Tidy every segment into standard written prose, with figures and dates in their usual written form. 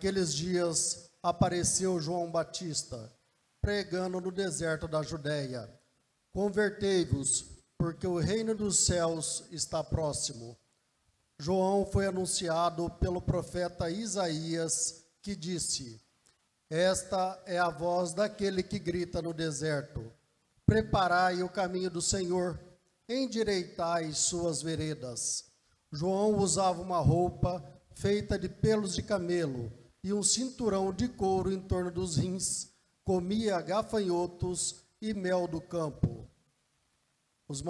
Naqueles dias apareceu João Batista, pregando no deserto da Judéia: convertei-vos, porque o reino dos céus está próximo. João foi anunciado pelo profeta Isaías, que disse: esta é a voz daquele que grita no deserto: preparai o caminho do Senhor, endireitai suas veredas. João usava uma roupa feita de pelos de camelo e um cinturão de couro em torno dos rins, comia gafanhotos e mel do campo. Os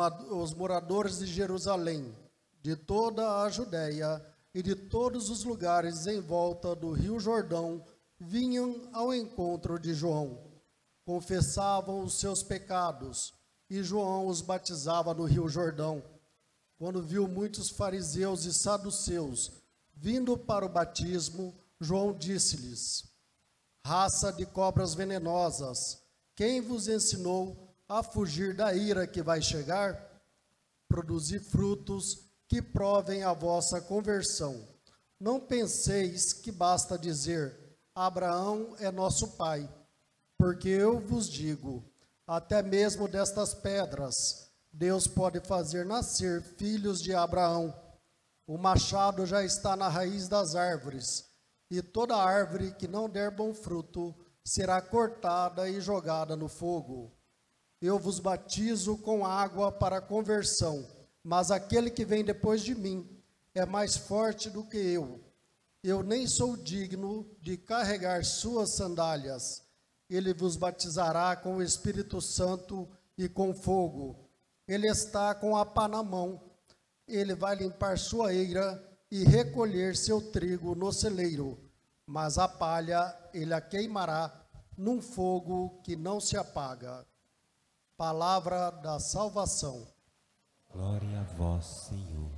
moradores de Jerusalém, de toda a Judéia e de todos os lugares em volta do rio Jordão, vinham ao encontro de João, confessavam os seus pecados, e João os batizava no rio Jordão. Quando viu muitos fariseus e saduceus vindo para o batismo, João disse-lhes: raça de cobras venenosas, quem vos ensinou a fugir da ira que vai chegar? Produzi frutos que provem a vossa conversão. Não penseis que basta dizer: Abraão é nosso pai, porque eu vos digo, até mesmo destas pedras, Deus pode fazer nascer filhos de Abraão. O machado já está na raiz das árvores, e toda árvore que não der bom fruto será cortada e jogada no fogo. Eu vos batizo com água para conversão, mas aquele que vem depois de mim é mais forte do que eu. Eu nem sou digno de carregar suas sandálias. Ele vos batizará com o Espírito Santo e com fogo. Ele está com a pá na mão. Ele vai limpar sua eira e recolher seu trigo no celeiro, mas a palha ele a queimará num fogo que não se apaga. Palavra da salvação. Glória a vós, Senhor.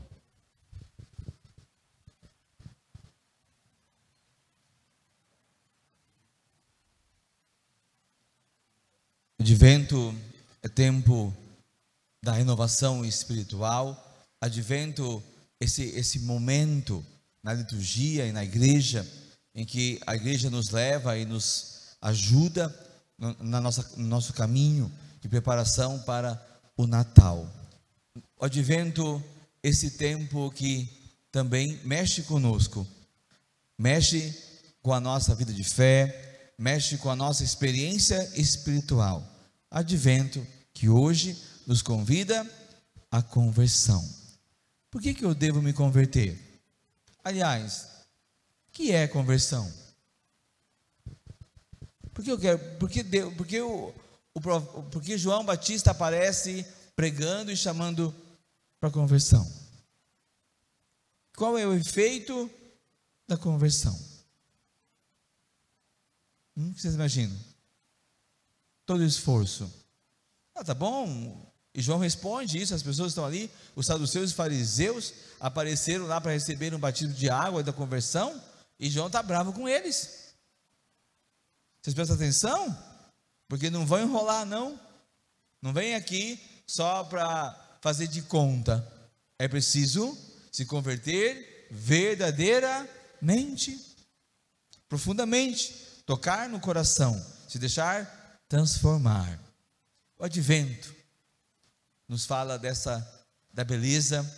Advento é tempo da renovação espiritual. Advento, esse momento na liturgia e na igreja, em que a igreja nos leva e nos ajuda no nosso caminho de preparação para o Natal. O Advento, esse tempo que também mexe conosco, mexe com a nossa vida de fé, mexe com a nossa experiência espiritual. Advento que hoje nos convida à conversão. Por que eu devo me converter? Aliás, o que é conversão? Porque João Batista aparece pregando e chamando para a conversão? Qual é o efeito da conversão? O que vocês imaginam? Todo esforço. Tá bom. E João responde isso, as pessoas estão ali, os saduceus e fariseus apareceram lá para receber um batismo de água da conversão, e João está bravo com eles. Vocês prestam atenção? Porque não vão enrolar, não. Não vem aqui só para fazer de conta. É preciso se converter verdadeiramente, profundamente, tocar no coração, se deixar transformar. O Advento nos fala da beleza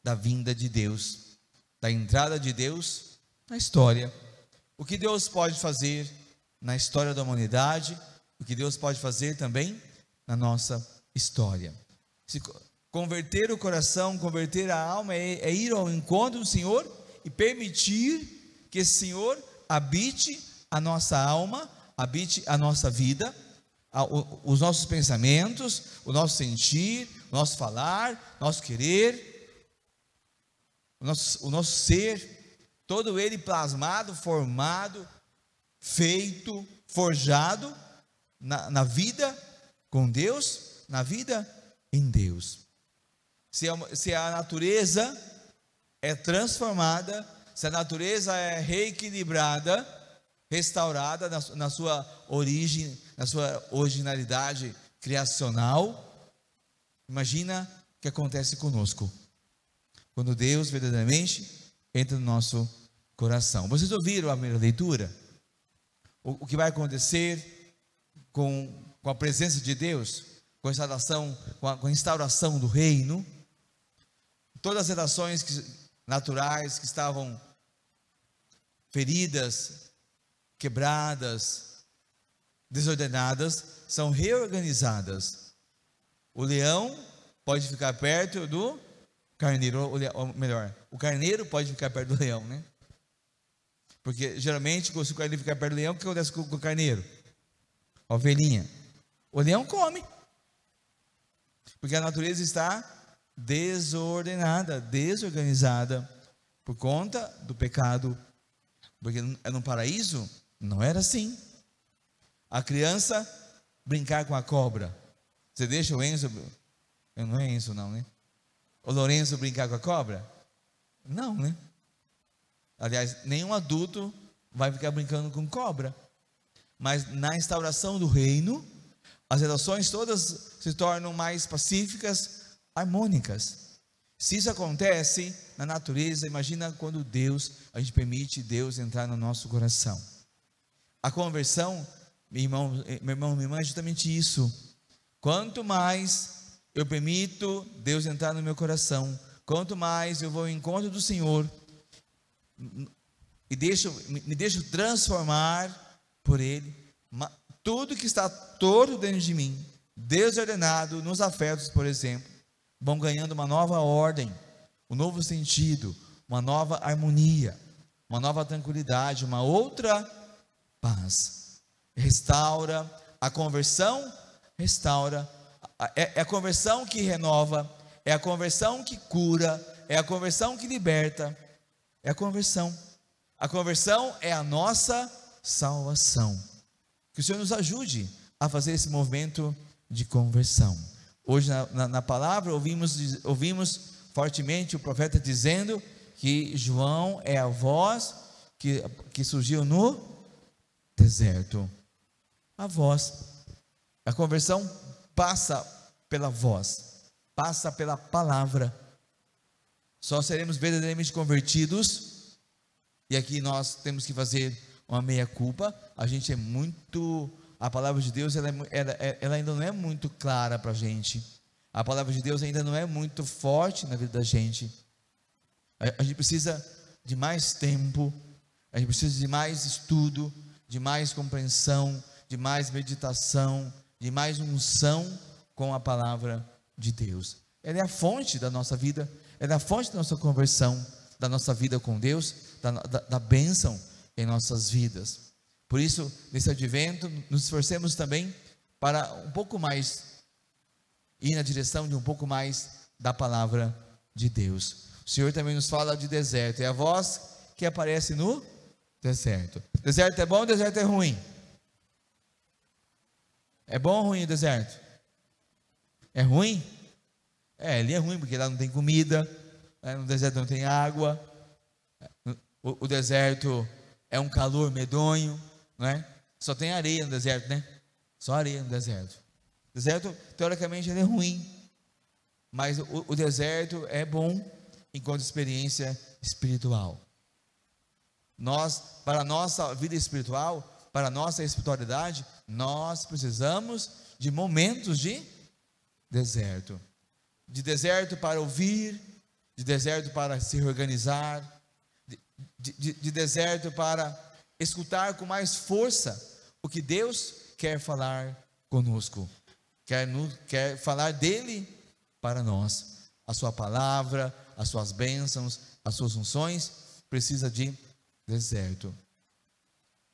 da vinda de Deus, da entrada de Deus na história. O que Deus pode fazer na história da humanidade, o que Deus pode fazer também na nossa história. Se converter o coração, converter a alma é ir ao encontro do Senhor e permitir que esse Senhor habite a nossa alma, habite a nossa vida, os nossos pensamentos, o nosso sentir, o nosso falar, nosso querer, o nosso ser, todo ele plasmado, formado, feito, forjado na vida com Deus, na vida em Deus. Se a natureza é transformada, se a natureza é reequilibrada, restaurada na sua origem, na sua originalidade criacional, imagina o que acontece conosco, quando Deus verdadeiramente entra no nosso coração. Vocês ouviram a primeira leitura? O que vai acontecer com a presença de Deus, com a instauração do reino? Todas as relações naturais que estavam feridas, quebradas, desordenadas, são reorganizadas. O leão pode ficar perto do carneiro, ou melhor, o carneiro pode ficar perto do leão, né? Porque geralmente, se o carneiro ficar perto do leão, o que acontece com o carneiro? A ovelhinha. O leão come, porque a natureza está desordenada, desorganizada, por conta do pecado. Porque no paraíso não era assim. A criança brincar com a cobra, você deixa o Enzo, não é Enzo não, né? O Lourenço brincar com a cobra? Não, né? Aliás, nenhum adulto vai ficar brincando com cobra. Mas na instauração do reino, as relações todas se tornam mais pacíficas, harmônicas. Se isso acontece na natureza, imagina quando a gente permite Deus entrar no nosso coração. A conversão, meu irmão, minha irmã, é justamente isso. Quanto mais eu permito Deus entrar no meu coração, quanto mais eu vou ao encontro do Senhor e me deixo transformar por Ele, tudo que está torto dentro de mim, desordenado nos afetos, por exemplo, vão ganhando uma nova ordem, um novo sentido, uma nova harmonia, uma nova tranquilidade, uma outra paz. Restaura a conversão, é a conversão que renova, é a conversão que cura, é a conversão que liberta, é a conversão. A conversão é a nossa salvação. Que o Senhor nos ajude a fazer esse movimento de conversão. Hoje na palavra ouvimos fortemente o profeta dizendo que João é a voz que surgiu no deserto. A voz. A conversão passa pela voz, passa pela palavra. Só seremos verdadeiramente convertidos, e aqui nós temos que fazer uma meia-culpa. A palavra de Deus ela ainda não é muito clara para a gente. A palavra de Deus ainda não é muito forte na vida da gente. A gente precisa de mais tempo, a gente precisa de mais estudo, de mais compreensão, de mais meditação, de mais unção com a palavra de Deus. Ela é a fonte da nossa vida, ela é a fonte da nossa conversão, da nossa vida com Deus, da bênção em nossas vidas. Por isso, nesse advento, nos esforcemos também para um pouco mais ir na direção de um pouco mais da palavra de Deus. O Senhor também nos fala de deserto, é a voz que aparece no deserto. Deserto é bom ou deserto é ruim? É bom ou ruim o deserto? É ruim? Ele é ruim porque lá não tem comida, no deserto não tem água, o deserto é um calor medonho, não é? Só tem areia no deserto, né? Só areia no deserto. O deserto, teoricamente, ele é ruim, mas o deserto é bom enquanto experiência espiritual. Para a nossa vida espiritual, para a nossa espiritualidade, nós precisamos de momentos de deserto. De deserto para ouvir, de deserto para se reorganizar, de deserto para escutar com mais força o que Deus quer falar conosco, quer falar dele para nós. A sua palavra, as suas bênçãos, as suas unções, precisa de deserto.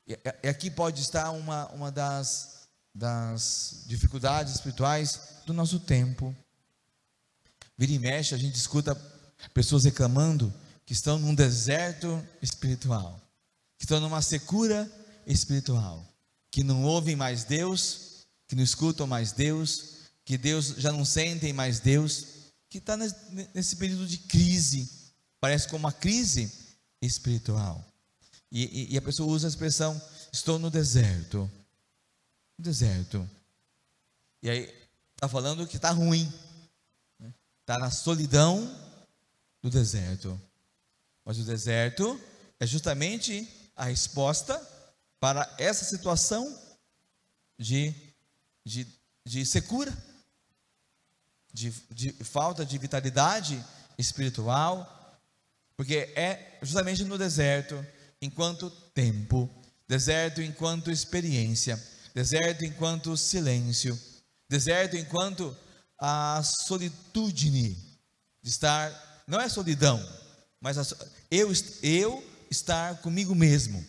E aqui pode estar uma das dificuldades espirituais do nosso tempo. Vira e mexe, a gente escuta pessoas reclamando que estão num deserto espiritual, que estão numa secura espiritual, que não ouvem mais Deus, que não escutam mais Deus, que Deus já não sentem mais Deus, que está nesse período de crise, parece como uma crise espiritual. E a pessoa usa a expressão: estou no deserto. Deserto. E aí está falando que está ruim, está na solidão do deserto. Mas o deserto é justamente a resposta para essa situação de secura, de falta de vitalidade espiritual, porque é justamente no deserto, enquanto tempo, deserto enquanto experiência, deserto enquanto silêncio, deserto enquanto a solitude de estar, não é solidão, mas eu estar comigo mesmo.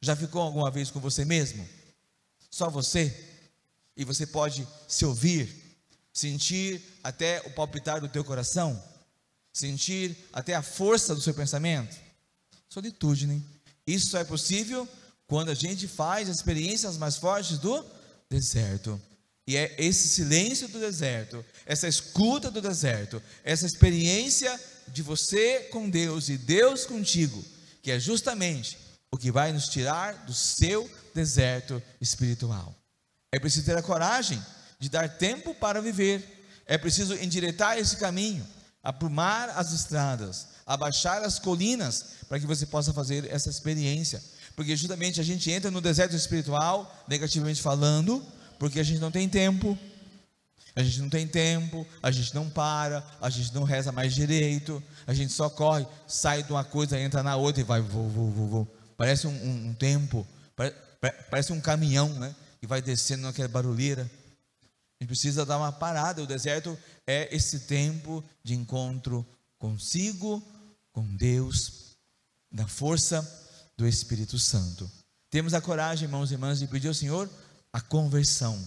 Já ficou alguma vez com você mesmo? Só você? E você pode se ouvir, sentir até o palpitar do teu coração, sentir até a força do seu pensamento? Solitude, né? Isso só é possível quando a gente faz as experiências mais fortes do deserto. E é esse silêncio do deserto, essa escuta do deserto, essa experiência de você com Deus e Deus contigo, que é justamente o que vai nos tirar do seu deserto espiritual. É preciso ter a coragem de dar tempo para viver, é preciso endireitar esse caminho, aprumar as estradas, abaixar as colinas, para que você possa fazer essa experiência, porque justamente a gente entra no deserto espiritual, negativamente falando, porque a gente não tem tempo, a gente não para, a gente não reza mais direito, a gente só corre, sai de uma coisa, entra na outra e vai, vou. Parece um tempo, parece um caminhão, né, que vai descendo naquela barulheira. A gente precisa dar uma parada. O deserto é esse tempo de encontro consigo, com Deus, na força do Espírito Santo. Temos a coragem, irmãos e irmãs, de pedir ao Senhor a conversão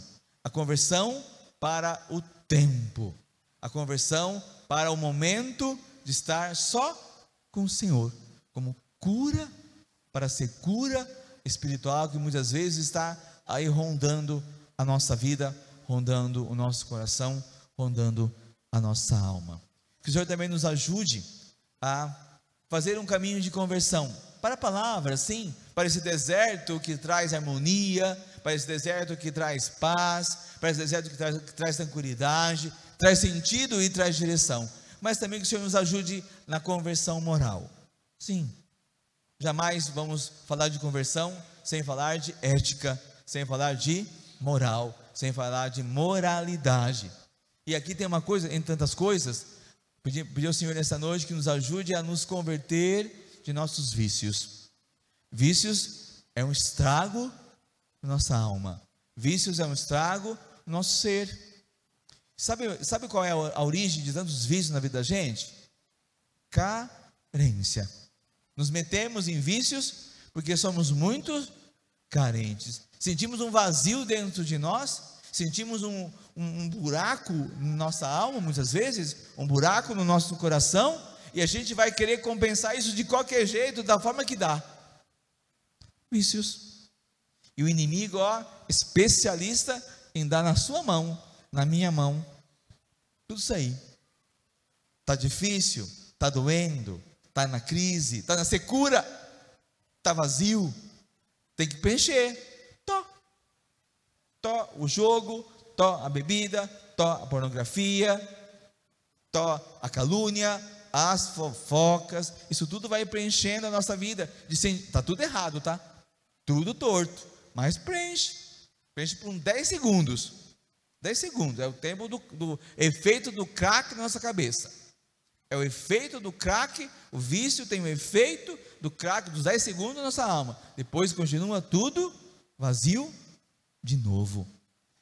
para o tempo, a conversão para o momento de estar só com o Senhor, como cura, para ser cura espiritual que muitas vezes está aí rondando a nossa vida, rondando o nosso coração, rondando a nossa alma. Que o Senhor também nos ajude a fazer um caminho de conversão para a palavra, sim, para esse deserto que traz harmonia, para esse deserto que traz paz, para esse deserto que traz tranquilidade, traz sentido e traz direção, mas também que o Senhor nos ajude na conversão moral. Sim, jamais vamos falar de conversão sem falar de ética, sem falar de moral, sem falar de moralidade. E aqui tem uma coisa, entre tantas coisas, pedir ao Senhor nessa noite que nos ajude a nos converter de nossos vícios. Vícios é um estrago na nossa alma, vícios é um estrago no nosso ser. Sabe qual é a origem de tantos vícios na vida da gente? Carência. Nos metemos em vícios porque somos muito carentes, sentimos um vazio dentro de nós, sentimos um buraco na nossa alma, muitas vezes, um buraco no nosso coração, e a gente vai querer compensar isso de qualquer jeito, da forma que dá. Vícios. E o inimigo, especialista em dar na sua mão, na minha mão, tudo isso aí. Está difícil, está doendo, está na crise, está na secura, está vazio, tem que preencher. O jogo, a bebida, a pornografia, a calúnia, as fofocas, isso tudo vai preenchendo a nossa vida. Está tudo errado, tá? Tudo torto, mas preenche por uns 10 segundos. 10 segundos, é o tempo do efeito do crack na nossa cabeça. É o efeito do crack, o vício tem o efeito do crack dos 10 segundos na nossa alma. Depois continua tudo vazio de novo.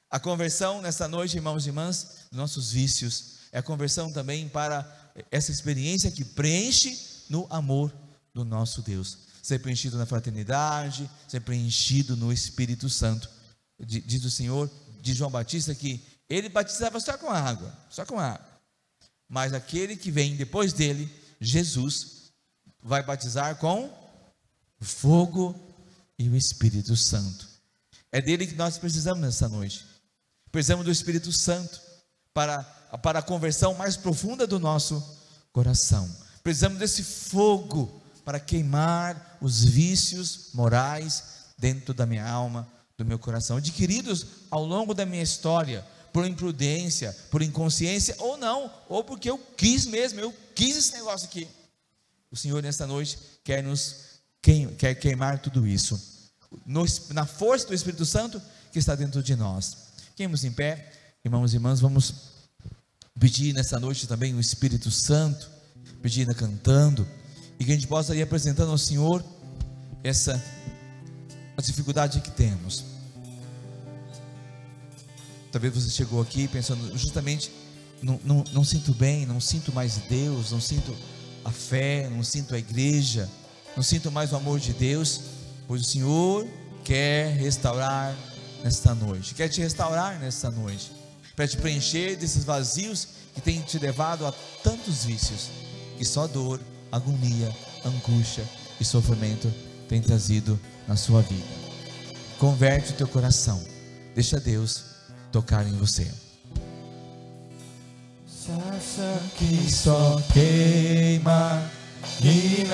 A conversão nessa noite, irmãos e irmãs, dos nossos vícios, é a conversão também para essa experiência que preenche no amor do nosso Deus. Ser preenchido na fraternidade, ser preenchido no Espírito Santo. Diz o Senhor, diz João Batista, que ele batizava só com água. Mas aquele que vem depois dele, Jesus, vai batizar com o fogo e o Espírito Santo. É dele que nós precisamos nessa noite. Precisamos do Espírito Santo para a conversão mais profunda do nosso coração. Precisamos desse fogo para queimar os vícios morais dentro da minha alma, do meu coração, adquiridos ao longo da minha história, por imprudência, por inconsciência, ou não, ou porque eu quis mesmo, eu quis esse negócio aqui. O Senhor nesta noite quer quer queimar tudo isso, na força do Espírito Santo que está dentro de nós. Fiquemos em pé, irmãos e irmãs, vamos pedir nessa noite também o Espírito Santo, pedir cantando, e que a gente possa ir apresentando ao Senhor a dificuldade que temos. Talvez você chegou aqui pensando justamente, não sinto bem, não sinto mais Deus, não sinto a fé, não sinto a igreja, não sinto mais o amor de Deus. Pois o Senhor quer restaurar nesta noite, quer te restaurar nesta noite, para te preencher desses vazios que tem te levado a tantos vícios, que só dor, agonia, angústia e sofrimento tem trazido na sua vida. Converte o teu coração, deixa Deus tocar em você. Sarça que só queima e não